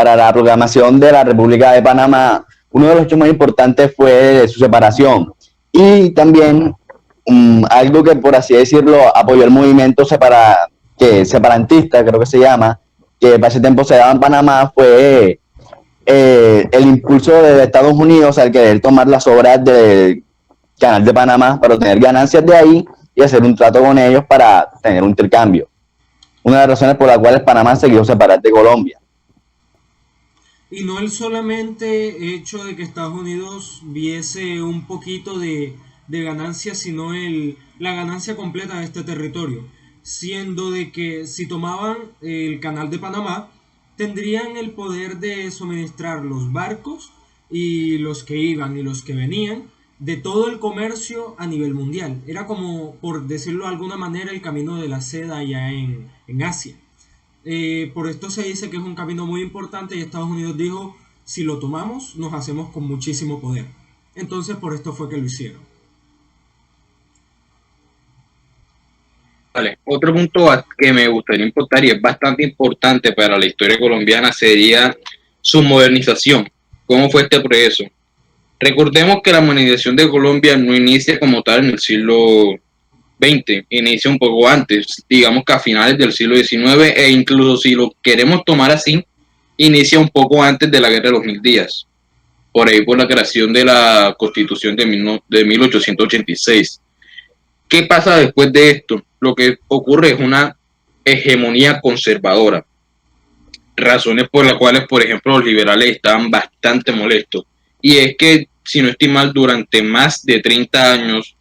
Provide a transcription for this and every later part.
para la proclamación de la República de Panamá, uno de los hechos más importantes fue su separación. Y también algo que, por así decirlo, apoyó el movimiento separatista, creo que se llama, que para ese tiempo se daba en Panamá, fue el impulso de Estados Unidos al querer tomar las obras del Canal de Panamá para obtener ganancias de ahí y hacer un trato con ellos para tener un intercambio. Una de las razones por las cuales Panamá se quiso separar de Colombia. Y no el solamente hecho de que Estados Unidos viese un poquito de ganancia, sino la ganancia completa de este territorio. Siendo de que si tomaban el canal de Panamá, tendrían el poder de suministrar los barcos y los que iban y los que venían de todo el comercio a nivel mundial. Era como, por decirlo de alguna manera, el camino de la seda allá en Asia. Por esto se dice que es un camino muy importante y Estados Unidos dijo, si lo tomamos, nos hacemos con muchísimo poder. Entonces por esto fue que lo hicieron. Vale, otro punto que me gustaría importar y es bastante importante para la historia colombiana sería su modernización. ¿Cómo fue este proceso? Recordemos que la modernización de Colombia no inicia como tal en el siglo XX, inicia un poco antes, digamos que a finales del siglo XIX e incluso si lo queremos tomar así, inicia un poco antes de la Guerra de los Mil Días, por ahí por la creación de la Constitución de 1886. ¿Qué pasa después de esto? Lo que ocurre es una hegemonía conservadora, razones por las cuales, por ejemplo, los liberales estaban bastante molestos. Y es que, si no estoy mal, durante más de 30 años,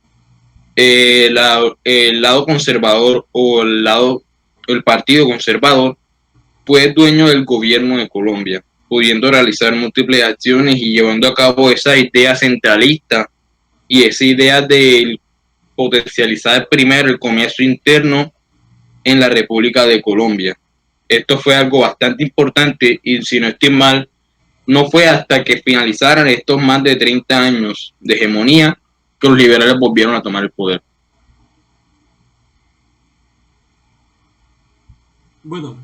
el lado conservador o el partido conservador fue dueño del gobierno de Colombia, pudiendo realizar múltiples acciones y llevando a cabo esa idea centralista y esa idea de potencializar primero el comercio interno en la República de Colombia. Esto fue algo bastante importante y si no estoy mal, no fue hasta que finalizaran estos más de 30 años de hegemonía que los liberales volvieron a tomar el poder. Bueno,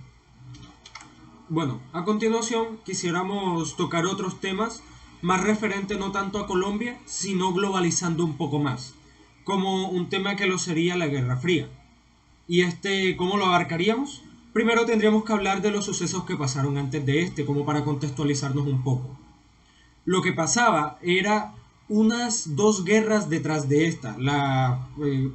bueno, a continuación quisiéramos tocar otros temas más referentes no tanto a Colombia, sino globalizando un poco más, como un tema que lo sería la Guerra Fría. ¿Y cómo lo abarcaríamos? Primero tendríamos que hablar de los sucesos que pasaron antes de como para contextualizarnos un poco. Lo que pasaba era unas dos guerras detrás de esta,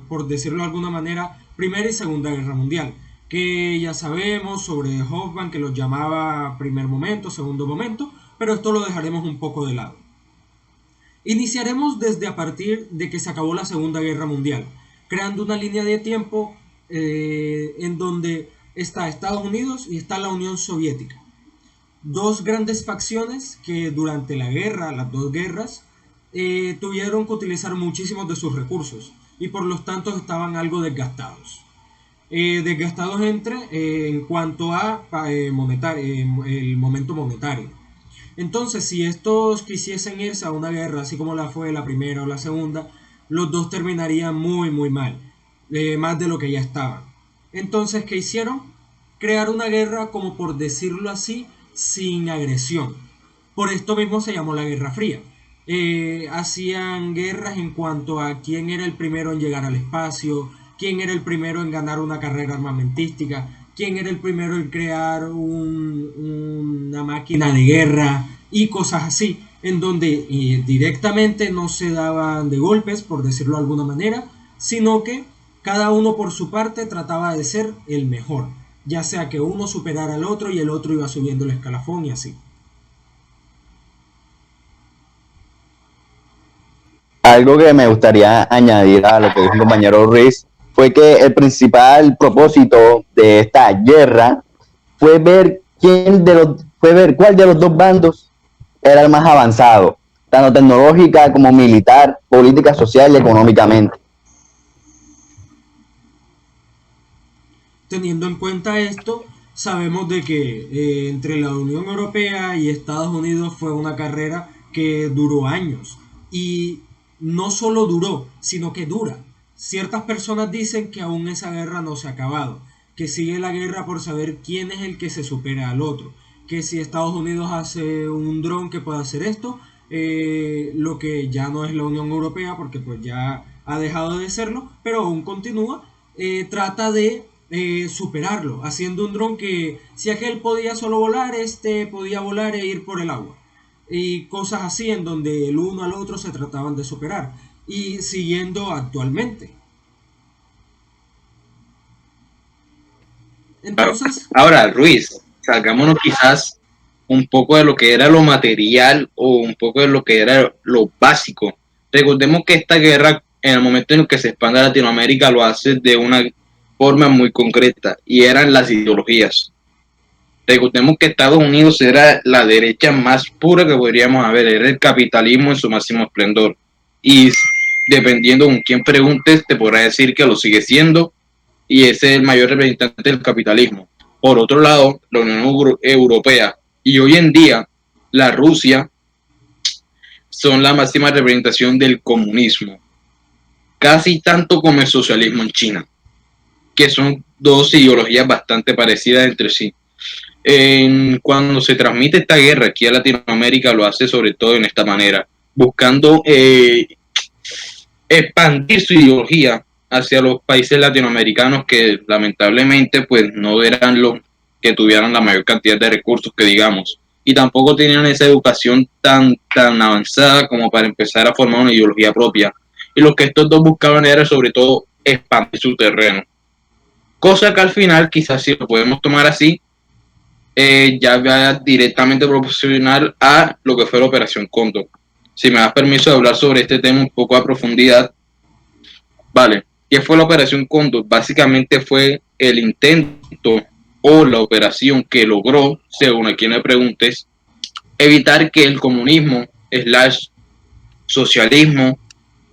por decirlo de alguna manera, Primera y Segunda Guerra Mundial, que ya sabemos sobre Hoffman que los llamaba primer momento, segundo momento, pero esto lo dejaremos un poco de lado. Iniciaremos desde a partir de que se acabó la Segunda Guerra Mundial, creando una línea de tiempo en donde está Estados Unidos y está la Unión Soviética. Dos grandes facciones que durante la guerra, las dos guerras, tuvieron que utilizar muchísimos de sus recursos y por lo tanto estaban algo desgastados. Desgastados en cuanto a el momento monetario. Entonces, si estos quisiesen irse a una guerra, así como la fue la primera o la segunda, los dos terminarían muy, muy mal, más de lo que ya estaban. Entonces, ¿qué hicieron? Crear una guerra, como por decirlo así, sin agresión. Por esto mismo se llamó la Guerra Fría. Hacían guerras en cuanto a quién era el primero en llegar al espacio, quién era el primero en ganar una carrera armamentística, quién era el primero en crear una máquina de guerra y cosas así, en donde directamente no se daban de golpes, por decirlo de alguna manera, sino que cada uno por su parte trataba de ser el mejor, ya sea que uno superara al otro y el otro iba subiendo el escalafón y así. Algo que me gustaría añadir a lo que dijo el compañero Ruiz fue que el principal propósito de esta guerra fue fue ver cuál de los dos bandos era el más avanzado, tanto tecnológica como militar, política, social y económicamente. Teniendo en cuenta esto, sabemos de que entre la Unión Europea y Estados Unidos fue una carrera que duró años. Y no solo duró, sino que dura. Ciertas personas dicen que aún esa guerra no se ha acabado, que sigue la guerra por saber quién es el que se supera al otro, que si Estados Unidos hace un dron que pueda hacer esto, lo que ya no es la Unión Europea, porque pues ya ha dejado de serlo, pero aún continúa, trata de superarlo, haciendo un dron que si aquel podía solo volar, este podía volar e ir por el agua. Y cosas así en donde el uno al otro se trataban de superar. Y siguiendo actualmente. Claro. Entonces, Ahora, Ruiz, salgámonos quizás un poco de lo que era lo material o un poco de lo que era lo básico. Recordemos que esta guerra, en el momento en el que se expande a Latinoamérica, lo hace de una forma muy concreta y eran las ideologías. Recordemos que Estados Unidos era la derecha más pura que podríamos haber, era el capitalismo en su máximo esplendor. Y dependiendo con quién preguntes, te podrá decir que lo sigue siendo y ese es el mayor representante del capitalismo. Por otro lado, la Unión Europea y hoy en día la Rusia son la máxima representación del comunismo, casi tanto como el socialismo en China, que son dos ideologías bastante parecidas entre sí. Cuando se transmite esta guerra aquí a Latinoamérica, lo hace sobre todo en esta manera, buscando expandir su ideología hacia los países latinoamericanos que lamentablemente pues no eran los que tuvieran la mayor cantidad de recursos que digamos y tampoco tenían esa educación tan avanzada como para empezar a formar una ideología propia, y lo que estos dos buscaban era sobre todo expandir su terreno, cosa que al final quizás si lo podemos tomar así ya va directamente proporcional a lo que fue la Operación Cóndor. Si me das permiso de hablar sobre este tema un poco a profundidad. Vale, ¿qué fue la Operación Cóndor? Básicamente fue el intento o la operación que logró, según a quien le preguntes, evitar que el comunismo slash socialismo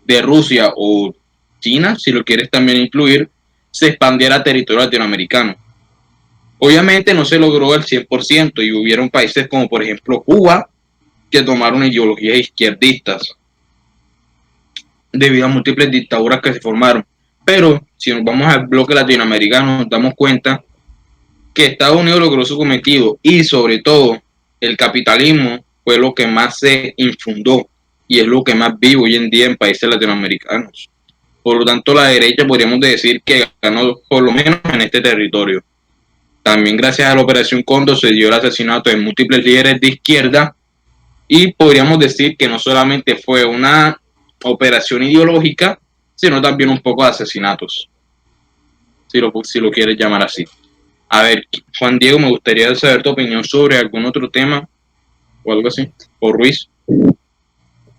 de Rusia o China, si lo quieres también incluir, se expandiera a territorio latinoamericano. Obviamente no se logró al 100% y hubieron países como por ejemplo Cuba que tomaron ideologías izquierdistas debido a múltiples dictaduras que se formaron. Pero si nos vamos al bloque latinoamericano, nos damos cuenta que Estados Unidos logró su cometido y sobre todo el capitalismo fue lo que más se infundó y es lo que más vive hoy en día en países latinoamericanos. Por lo tanto, la derecha podríamos decir que ganó por lo menos en este territorio. También gracias a la Operación Cóndor se dio el asesinato de múltiples líderes de izquierda y podríamos decir que no solamente fue una operación ideológica, sino también un poco de asesinatos, si lo quieres llamar así. A ver, Juan Diego, me gustaría saber tu opinión sobre algún otro tema o algo así, o Ruiz.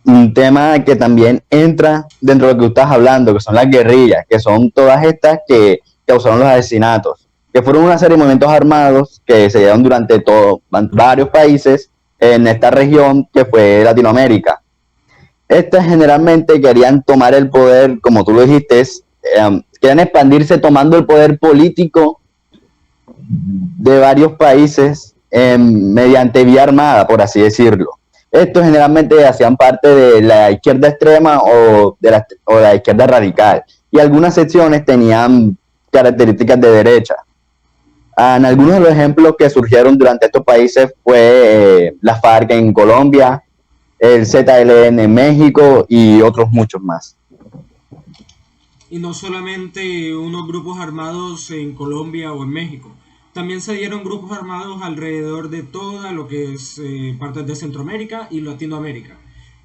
Un tema que también entra dentro de lo que tú estás hablando, que son las guerrillas, que son todas estas que causaron los asesinatos, que fueron una serie de movimientos armados que se dieron durante varios países en esta región que fue Latinoamérica. Estas generalmente querían tomar el poder, como tú lo dijiste, querían expandirse tomando el poder político de varios países mediante vía armada, por así decirlo. Estos generalmente hacían parte de la izquierda extrema o la izquierda radical, y algunas secciones tenían características de derecha. En algunos de los ejemplos que surgieron durante estos países fue la FARC en Colombia, el ZLN en México y otros muchos más. y no solamente unos grupos armados en Colombia o en México. También se dieron grupos armados alrededor de toda lo que es partes de Centroamérica y Latinoamérica.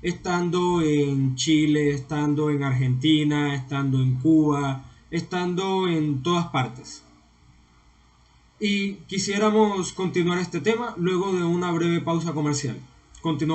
Estando en Chile, estando en Argentina, estando en Cuba, estando en todas partes. Y quisiéramos continuar este tema luego de una breve pausa comercial. Continuamos.